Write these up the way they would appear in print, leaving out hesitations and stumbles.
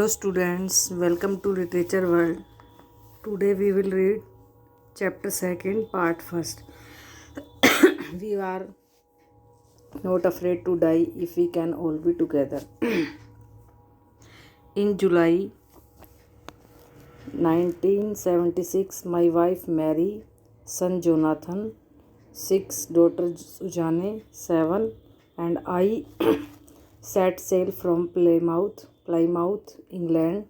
Hello students, welcome to Literature World. Today we will read chapter 2nd, part 1st. We are not afraid to die if we can all be together. In July 1976, my wife Mary, son Jonathan, 6 daughters Suzanne, 7, and I set sail from Plymouth, England,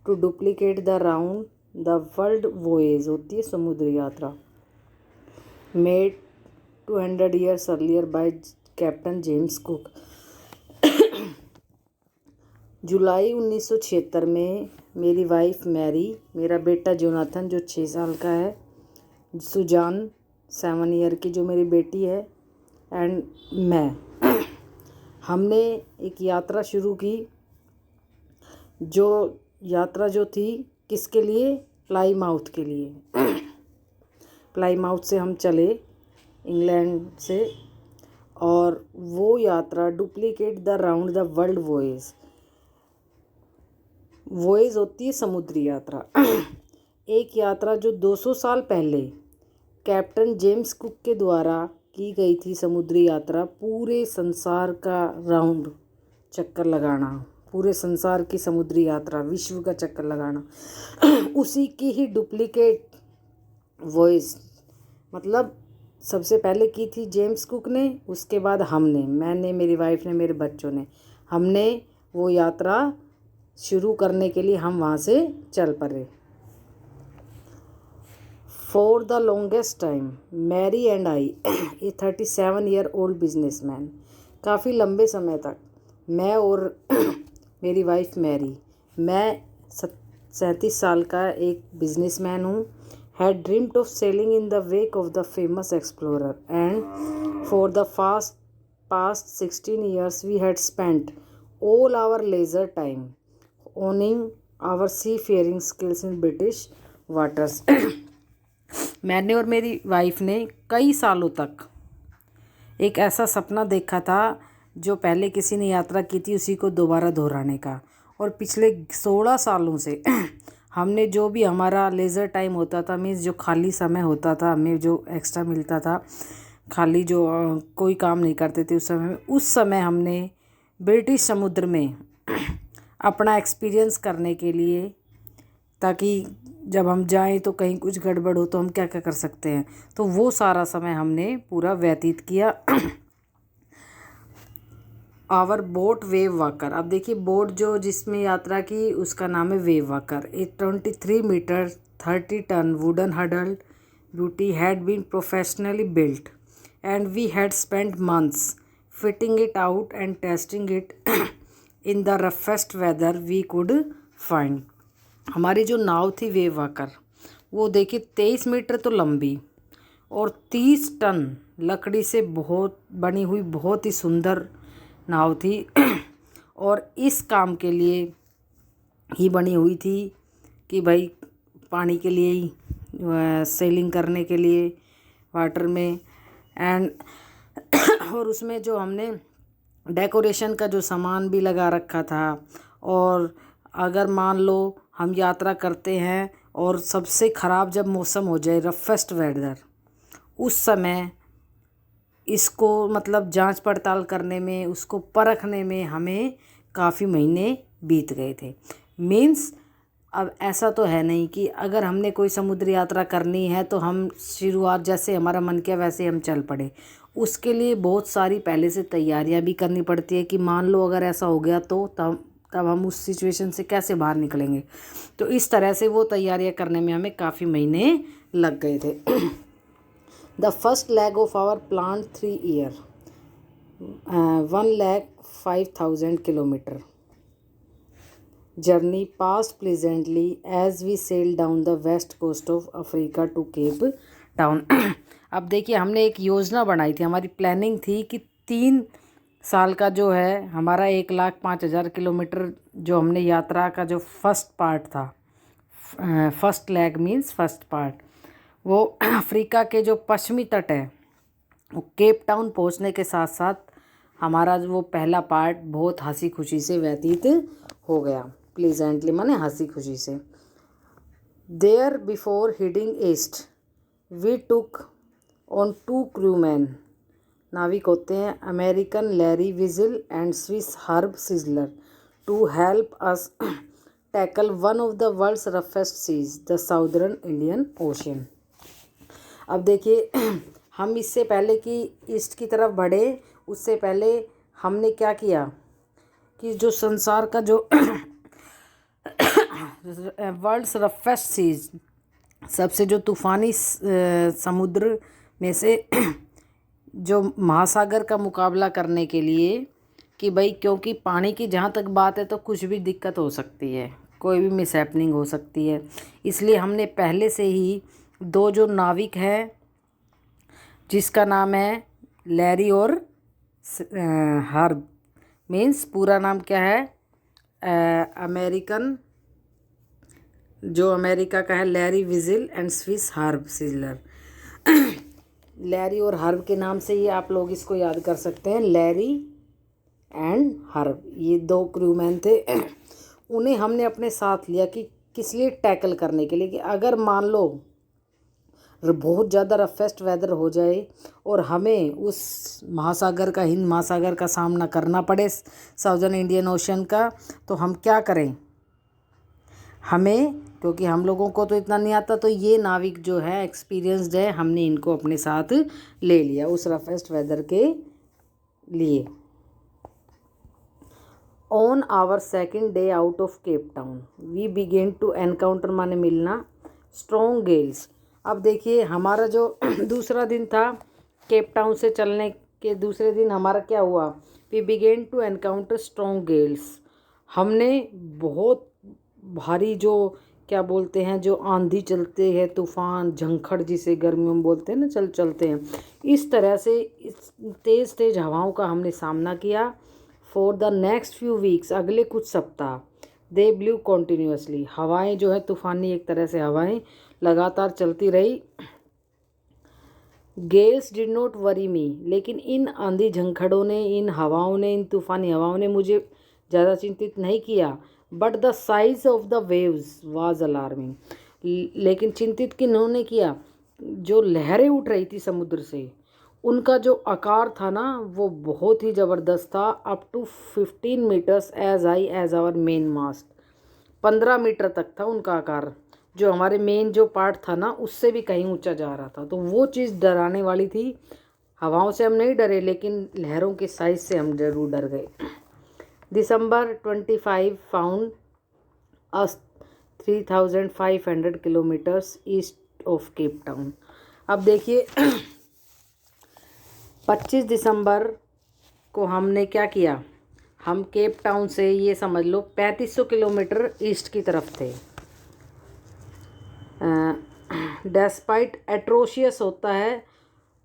to duplicate the round the world voyage होती है समुद्री यात्रा made 200 years earlier by captain James Cook. जुलाई 1976 में मेरी wife Mary, मेरा बेटा Jonathan जो 6 साल का है, सुजान 7 ईयर की जो मेरी बेटी है, एंड मैं हमने एक यात्रा शुरू की। जो यात्रा जो थी किसके लिए? प्लाईमाउथ के लिए। प्लाईमाउथ से हम चले इंग्लैंड से, और वो यात्रा duplicate the round the world voyage होती है समुद्री यात्रा। एक यात्रा जो 200 साल पहले कैप्टन जेम्स कुक के द्वारा की गई थी। समुद्री यात्रा पूरे संसार का राउंड चक्कर लगाना, पूरे संसार की समुद्री यात्रा, विश्व का चक्कर लगाना, उसी की ही डुप्लीकेट वॉइस, मतलब सबसे पहले की थी जेम्स कुक ने, उसके बाद मैंने, मेरी वाइफ ने, मेरे बच्चों ने, हमने वो यात्रा शुरू करने के लिए हम वहाँ से चल पड़े। For the longest time Mary and I, a 37-year-old businessman, काफ़ी लंबे समय तक मैं और मेरी वाइफ मैरी, मैं 37 साल का एक बिजनेसमैन हूँ, had dreamed of sailing in the wake of the famous explorer, and for the past 16 years we had spent all our leisure time honing our seafaring skills in British waters. मैंने और मेरी wife ने कई सालों तक एक ऐसा सपना देखा था जो पहले किसी ने यात्रा की थी, उसी को दोबारा दोहराने का। और पिछले 16 सालों से हमने जो भी हमारा लेज़र टाइम होता था, मीन्स जो खाली समय होता था, हमें जो एक्स्ट्रा मिलता था, खाली जो कोई काम नहीं करते थे उस समय हमने ब्रिटिश समुद्र में अपना एक्सपीरियंस करने के लिए, ताकि जब हम जाएं तो कहीं कुछ गड़बड़ हो तो हम क्या क्या कर सकते हैं, तो वो सारा समय हमने पूरा व्यतीत किया। आवर बोट वेव वाकर, अब देखिए बोट जो जिसमें यात्रा की उसका नाम है Wave Walker. A 23 metre 30 tonne wooden हडल beauty had been professionally built, and we had spent months fitting it out and testing it in the roughest weather we could find. हमारी जो नाव थी वेव वाकर, वो देखिए 23 metre तो लंबी और 30 ton लकड़ी से बहुत बनी हुई बहुत ही सुंदर नाव थी। और इस काम के लिए ही बनी हुई थी कि भाई पानी के लिए ही, सेलिंग करने के लिए वाटर में, एंड और उसमें जो हमने डेकोरेशन का जो सामान भी लगा रखा था। और अगर मान लो हम यात्रा करते हैं और सबसे ख़राब जब मौसम हो जाए, रफेस्ट वेदर, उस समय इसको मतलब जांच पड़ताल करने में, उसको परखने में हमें काफ़ी महीने बीत गए थे। मीन्स अब ऐसा तो है नहीं कि अगर हमने कोई समुद्री यात्रा करनी है तो हम शुरुआत जैसे हमारा मन किया वैसे हम चल पड़े। उसके लिए बहुत सारी पहले से तैयारियां भी करनी पड़ती है कि मान लो अगर ऐसा हो गया तो तब हम उस सिचुएशन से कैसे बाहर निकलेंगे। तो इस तरह से वो तैयारियां करने में हमें काफ़ी महीने लग गए थे। The first leg of our plan 3 year 1,05,000 kilometre journey passed pleasantly as we sail down the west coast of Africa to Cape Town. अब देखिए हमने एक योजना बनाई थी, हमारी प्लानिंग थी कि 3 साल का जो है हमारा 1,05,000 किलोमीटर जो हमने यात्रा का जो फर्स्ट पार्ट था, first leg means first part, वो अफ्रीका के जो पश्चिमी तट है वो केप टाउन पहुंचने के साथ साथ हमारा वो पहला पार्ट बहुत हंसी खुशी से व्यतीत हो गया। प्लीजेंटली माने हंसी खुशी से। There before heading east we took on 2 crewman, नाविक होते हैं American Larry Vigil and Swiss Herb Seigler, to help us tackle one of the world's roughest seas the southern Indian Ocean. अब देखिए हम इससे पहले कि ईस्ट की तरफ बढ़े उससे पहले हमने क्या किया कि जो संसार का जो वर्ल्ड्स रफेस्ट सीज, सबसे जो तूफ़ानी समुद्र में से जो महासागर का मुकाबला करने के लिए कि भाई क्योंकि पानी की जहाँ तक बात है तो कुछ भी दिक्कत हो सकती है, कोई भी मिसहैपनिंग हो सकती है, इसलिए हमने पहले से ही 2 जो नाविक हैं जिसका नाम है लैरी और हर्ब, मीन्स पूरा नाम क्या है अमेरिकन, जो अमेरिका का है Larry Vigil and Swiss Herb sizzler. Larry और हर्ब के नाम से ही आप लोग इसको याद कर सकते हैं, लैरी एंड हर्ब, ये 2 क्रूमैन थे। उन्हें हमने अपने साथ लिया कि किस लिए, टैकल करने के लिए कि अगर मान लो बहुत ज़्यादा रफेस्ट वेदर हो जाए और हमें उस महासागर का, हिंद महासागर का सामना करना पड़े, साउदर्न इंडियन ओशन का, तो हम क्या करें। हमें, क्योंकि हम लोगों को तो इतना नहीं आता, तो ये नाविक जो है एक्सपीरियंस्ड है, हमने इनको अपने साथ ले लिया उस रफेस्ट वेदर के लिए। On our second day out of Cape Town we began to encounter, माने मिलना, स्ट्रॉन्ग गेल्स। अब देखिए हमारा जो दूसरा दिन था केप टाउन से चलने के दूसरे दिन हमारा क्या हुआ, we began to encounter strong gales. हमने बहुत भारी जो क्या बोलते हैं, जो आंधी चलते हैं, तूफ़ान, झंखड़ जिसे गर्मियों में बोलते हैं ना, चलते हैं, इस तरह से इस तेज़ हवाओं का हमने सामना किया। For the next few weeks, अगले कुछ सप्ताह, दे ब्लू कॉन्टीन्यूसली, हवाएं जो है तूफ़ानी एक तरह से हवाएं लगातार चलती रही। गेल्स डिड नॉट वरी मी, लेकिन इन आंधी झंखड़ों ने, इन हवाओं ने, इन तूफ़ानी हवाओं ने मुझे ज़्यादा चिंतित नहीं किया। But the size of the waves was alarming, लेकिन चिंतित किन्होंने किया, जो लहरें उठ रही थी समुद्र से, उनका जो आकार था ना वो बहुत ही ज़बरदस्त था। Up to 15 metres as high as our main mast, 15 metre तक था उनका आकार, जो हमारे मेन जो पार्ट था ना उससे भी कहीं ऊंचा जा रहा था। तो वो चीज़ डराने वाली थी। हवाओं से हम नहीं डरे, लेकिन लहरों के साइज से हम जरूर डर गए। दिसंबर 25 found us 3500 kilometres east of Cape Town. अब देखिए 25 दिसंबर को हमने क्या किया, हम केप टाउन से ये समझ लो 3500 किलोमीटर ईस्ट की तरफ थे। डेस्पाइट एट्रोशियस होता है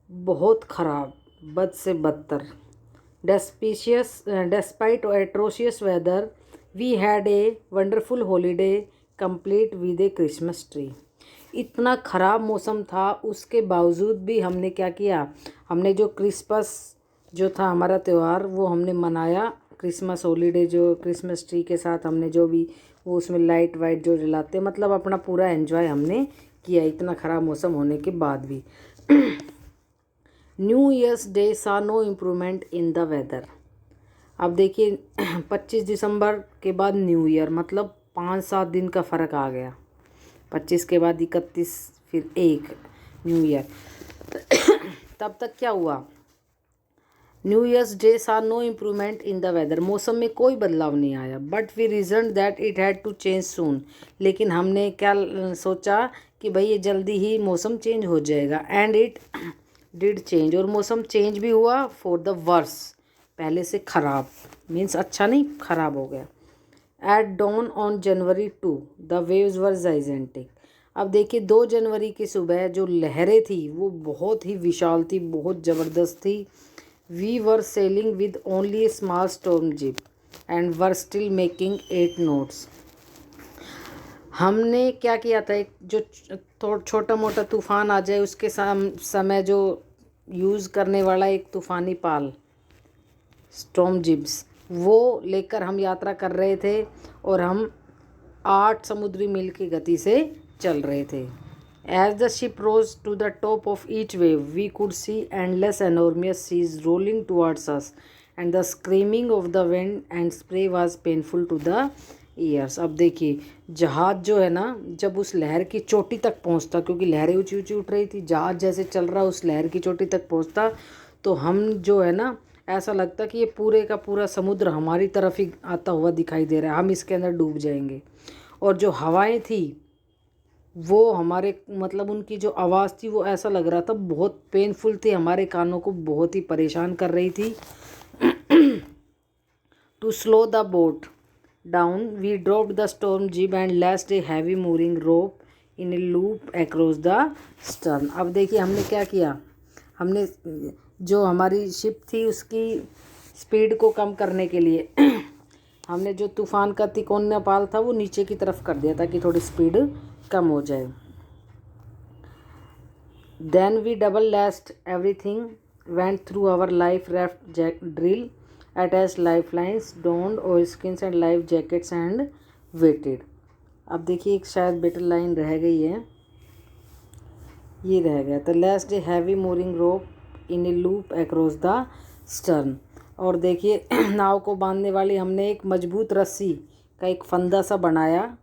बहुत ख़राब, बद से बदतर। Despite atrocious weather we had a wonderful holiday complete with a Christmas tree. इतना ख़राब मौसम था उसके बावजूद भी हमने क्या किया, हमने जो क्रिसमस जो था हमारा त्यौहार वो हमने मनाया। क्रिसमस हॉलीडे जो क्रिसमस ट्री के साथ हमने जो भी वो उसमें लाइट वाइट जो जलाते, मतलब अपना पूरा एंजॉय हमने किया इतना ख़राब मौसम होने के बाद भी। New Year's Day saw no improvement in the weather. अब देखिए 25 दिसंबर के बाद न्यू ईयर, मतलब 5-7 दिन का फ़र्क आ गया। 25 के बाद 31, फिर 1 न्यू ईयर। तब तक क्या हुआ, New Year's Day saw no improvement in the weather, मौसम में कोई बदलाव नहीं आया। But we reason that it had to change soon, लेकिन हमने क्या सोचा कि भाई ये जल्दी ही मौसम चेंज हो जाएगा। एंड इट डिड चेंज, और मौसम चेंज भी हुआ फॉर द वर्स, पहले से ख़राब, मीन्स अच्छा नहीं ख़राब हो गया। At dawn on January 2 the waves were gigantic. अब देखिए 2 जनवरी की सुबह जो लहरें थी वो बहुत ही विशाल थी, बहुत ज़बरदस्त थी। We were sailing with only a small storm jib and were still making 8 knots. हमने क्या किया था, एक जो छोटा मोटा तूफ़ान आ जाए उसके समय जो यूज़ करने वाला एक तूफ़ानी पाल, स्टॉर्म जिब्स, वो लेकर हम यात्रा कर रहे थे और हम 8 समुद्री मील की गति से चल रहे थे। As the ship rose to the top of each wave, we could see endless enormous seas rolling towards us, and the screaming of the wind and spray was painful to the ears. अब देखिए जहाज़ जो है ना, जब उस लहर की चोटी तक पहुंचता, क्योंकि लहरें ऊंची ऊंची उठ रही थी, जहाज़ जैसे चल रहा उस लहर की चोटी तक पहुंचता, तो हम जो है ना, ऐसा लगता कि ये पूरे का पूरा समुद्र हमारी तरफ ही आता हुआ दिखाई दे रहा है, हम इसके अंदर डूब जाएंगे। और जो हवाएं थी वो हमारे मतलब उनकी जो आवाज़ थी वो ऐसा लग रहा था बहुत पेनफुल थी, हमारे कानों को बहुत ही परेशान कर रही थी। To slow the boat down we dropped the storm jib and lashed a heavy moving rope in a loop across the stern. अब देखिए हमने क्या किया, हमने जो हमारी शिप थी उसकी स्पीड को कम करने के लिए हमने जो तूफ़ान का तिकोना पाल था वो नीचे की तरफ कर दिया ताकि थोड़ी स्पीड कम हो जाए। Then we double lashed everything went through our life raft drill attach life lines donned oil skins and life jackets and waited. अब देखिए एक शायद बेटर लाइन रह गई है, ये रह गया था, लेस्ड a heavy mooring rope in a loop across the stern. और देखिए नाव को बांधने वाली हमने एक मजबूत रस्सी का एक फंदा सा बनाया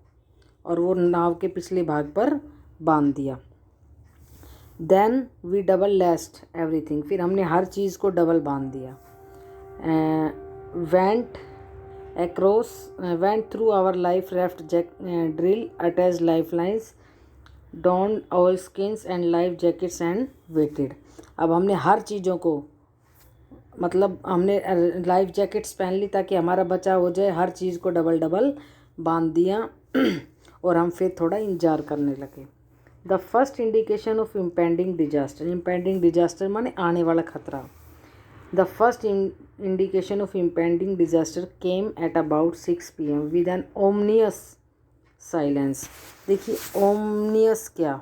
और वो नाव के पिछले भाग पर बांध दिया। Then we double lashed everything, फिर हमने हर चीज़ को डबल बांध दिया। Went through our life raft drill attach life lines donned oil skins and life jackets and waited. अब हमने हर चीज़ों को मतलब हमने लाइफ जैकेट्स पहन ली ताकि हमारा बचाव हो जाए, हर चीज़ को डबल डबल बांध दिया और हम फिर थोड़ा इंतजार करने लगे। The first indication of impending disaster, impending disaster माने आने वाला खतरा। The first indication of impending disaster came at about 6 PM with an ominous silence. देखिए ओमनियस क्या,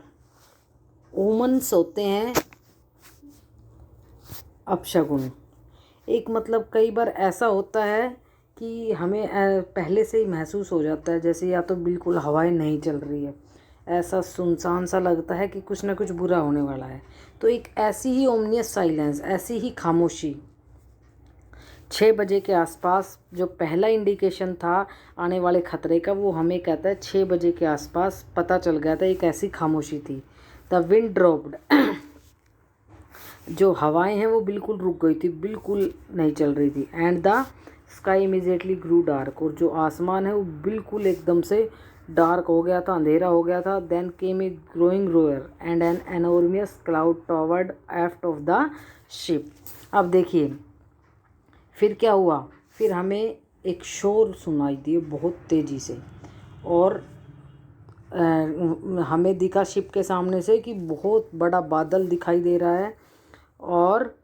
ओमन्स होते हैं अपशगुन। एक मतलब कई बार ऐसा होता है कि हमें पहले से ही महसूस हो जाता है जैसे या तो बिल्कुल हवाएं नहीं चल रही है, ऐसा सुनसान सा लगता है कि कुछ ना कुछ बुरा होने वाला है। तो एक ऐसी ही ओमनियस साइलेंस, ऐसी ही खामोशी 6 बजे के आसपास जो पहला इंडिकेशन था आने वाले खतरे का, वो हमें कहता है 6 बजे के आसपास पता चल गया था, एक ऐसी खामोशी थी। द विंड ड्रॉप्ड, जो हवाएं हैं वो बिल्कुल रुक गई थी, बिल्कुल नहीं चल रही थी। And the sky immediately grew dark, और जो आसमान है वो बिल्कुल एकदम से डार्क हो गया था, अंधेरा हो गया था। Then came a growing roar and an enormous cloud toward aft of the ship. अब देखिए फिर क्या हुआ, फिर हमें एक शोर सुनाई दिए बहुत तेज़ी से, और हमें दिखा शिप के सामने से कि बहुत बड़ा बादल दिखाई दे रहा है। और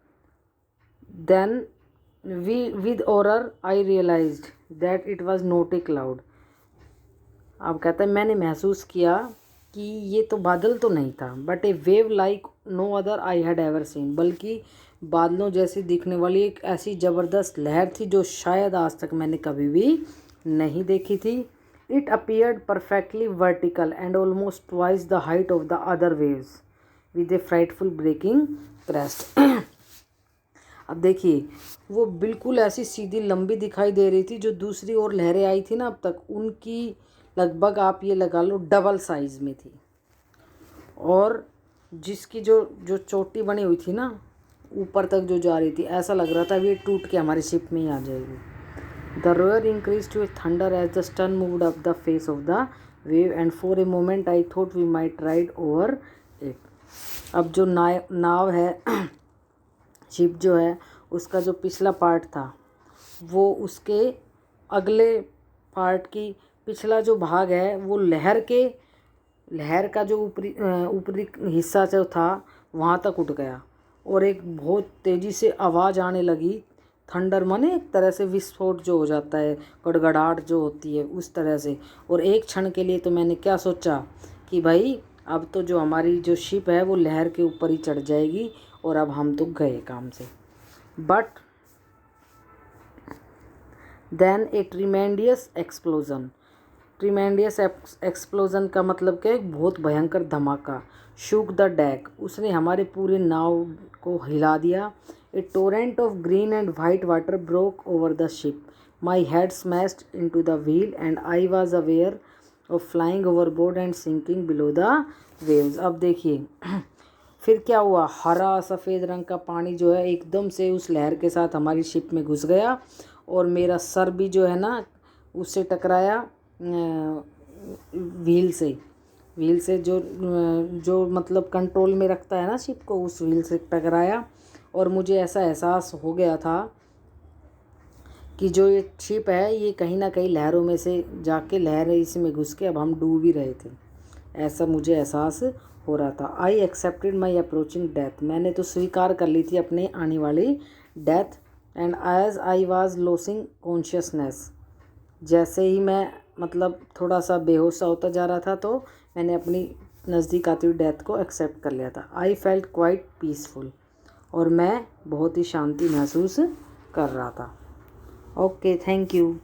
then with horror I realized that it was not a cloud. अब कहता है मैंने महसूस किया कि ये तो बादल तो नहीं था, but a wave like no other I had ever seen, बल्कि बादलों जैसी दिखने वाली एक ऐसी ज़बरदस्त लहर थी जो शायद आज तक मैंने कभी भी नहीं देखी थी। It appeared perfectly vertical and almost twice the height of the other waves with a frightful breaking crest. अब देखिए वो बिल्कुल ऐसी सीधी लंबी दिखाई दे रही थी, जो दूसरी ओर लहरें आई थी ना अब तक, उनकी लगभग आप ये लगा लो डबल साइज़ में थी। और जिसकी जो जो चोटी बनी हुई थी ना ऊपर तक जो जा रही थी, ऐसा लग रहा था ये टूट के हमारी शिप में ही आ जाएगी। The roar increased to a thunder as the stern moved up the face of the wave and for a moment I thought we might ride over it. अब जो नाव है शिप जो है उसका जो पिछला पार्ट था वो उसके अगले पार्ट की पिछला जो भाग है वो लहर का जो ऊपरी हिस्सा जो था वहाँ तक उठ गया, और एक बहुत तेज़ी से आवाज़ आने लगी। थंडर माने एक तरह से विस्फोट जो हो जाता है, गड़गड़ाहट जो होती है उस तरह से। और एक क्षण के लिए तो मैंने क्या सोचा कि भाई अब तो जो हमारी जो शिप है वो लहर के ऊपर ही चढ़ जाएगी और अब हम तो गए काम से। But then a tremendous explosion, tremendous explosion का मतलब क्या है, एक बहुत भयंकर धमाका। शूक द डेक, उसने हमारे पूरे नाव को हिला दिया। A torrent of green and white water broke over the ship. My head smashed into the wheel and I was aware of flying overboard and sinking below the waves. अब देखिए फिर क्या हुआ, हरा सफ़ेद रंग का पानी जो है एकदम से उस लहर के साथ हमारी शिप में घुस गया और मेरा सर भी जो है ना उससे टकराया व्हील से जो मतलब कंट्रोल में रखता है ना शिप को, उस व्हील से टकराया। और मुझे ऐसा एहसास हो गया था कि जो ये शिप है ये कहीं ना कहीं लहरों में से जाके लहर इसमें घुस के अब हम डूब ही रहे थे, ऐसा मुझे एहसास हो रहा था। I accepted my approaching death, मैंने तो स्वीकार कर ली थी अपने आने वाली death. And as I was losing consciousness, जैसे ही मैं मतलब थोड़ा सा बेहोश सा होता जा रहा था तो मैंने अपनी नज़दीक आती हुई डेथ को एक्सेप्ट कर लिया था। आई फेल्ट क्वाइट पीसफुल, और मैं बहुत ही शांति महसूस कर रहा था। Okay, thank you.